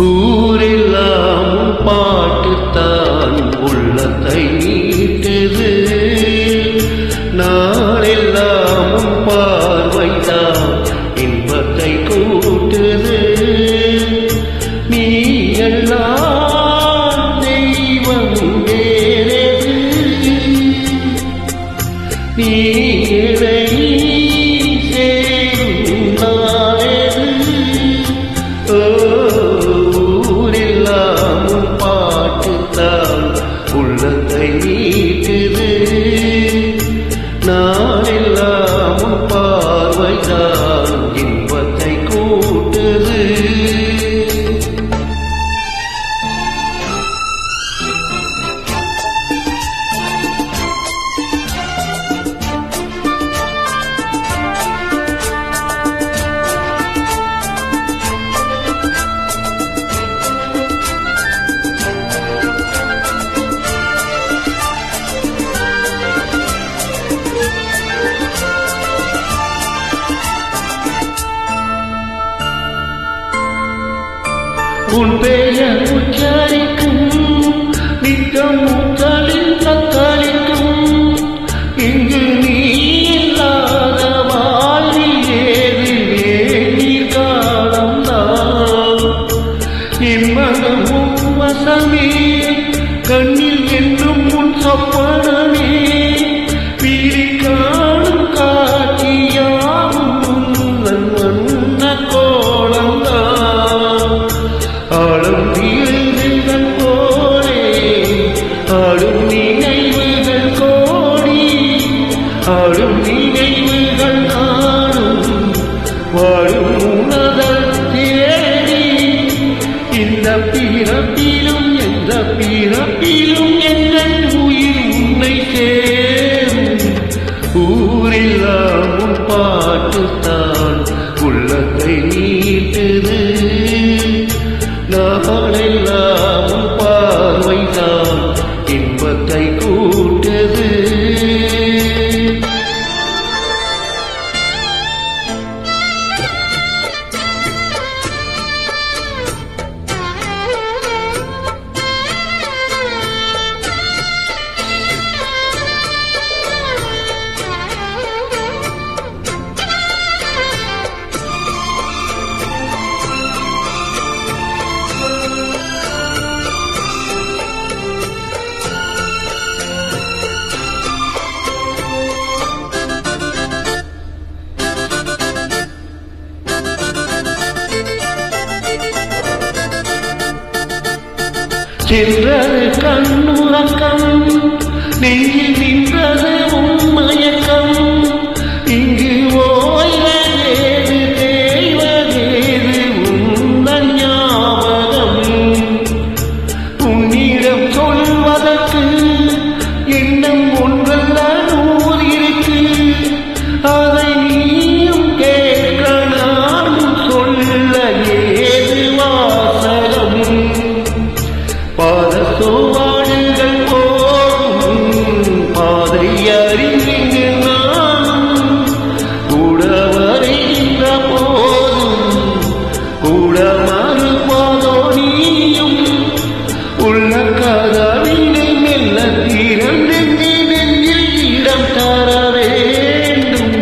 ஊரெல்லாம் பாட்டுத்தான் உள்ளத்தை நீட்டுது, நாளெல்லாம் பார்வைதான் இன்பத்தை கூட்டுது. நீ எல்லாம் தெய்வம் வேறது, நீ உள்ளத்தை நீட்டுது, நாளெல்லாம் பார்வைதான் இன்பத்தை கூட்டுது. உன் பெயர் உச்சரிக்கும் நித்தம் முத்தலில் தத்தளிக்கும், இங்கு நீ இல்லாத வாழ்வில் ஏது நீர் காலம்தான். என் மனமும் வசமே, கண்ணில் என்றும் உன் சொப்பனமே, வீடி காணும் காட்சியாகும் வண்ண கோலம்தான். ஆளும் நீர்கள் போலே ஆளும் நினைவுகள் கோடி, ஆளும் நினைவுகள் நானும் வாழும் உணர்தல் தேடி. இந்த பிறப்பிலும் எந்த பிறப்பிலும் எங்கள் உயிர் உன்னை சேரும். ஊரெல்லாம் உன் பாட்டுத்தான் உள்ளத்தை நீட்டுது, நாளெல்லாம் பார்வைதான் இன்பத்தை கூட்டுது. சென்றது கண்ணுறக்கம், நெஞ்சில் நின்றது உன்மயக்கம். இங்கு ஓய்வதேது தேய்வதேது உந்தன் ஞாபகம். உன்னிடம் சொல்வதற்கு எண்ணம் ஒன்றல்ல நூறு இருக்கு, அதை நீயும் கேட்க நானும் சொல்ல ஏது வாசகம். பாதசோவாடுகள் போகும் பாதை அறிந்து நானும் கூட வருகின்ற போதும் கூட மறுபாதோ நீயும். உள்ள கதவினை மெல்ல திறந்து நெஞ்சில் இடம் தர வேண்டும்.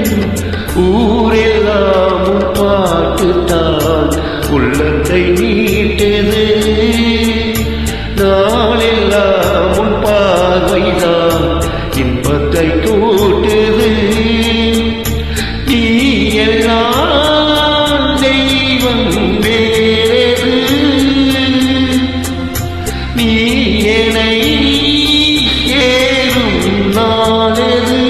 ஊரெல்லாம் பாட்டுத்தான் உள்ளத்தை நீட்டுது, நாளெல்லாம் உன் பார்வைதான் இன்பத்தை கூட்டுது. நீ எல்லாம் தெய்வம் வேறு, நீ என்னை ஏறும் நாளது.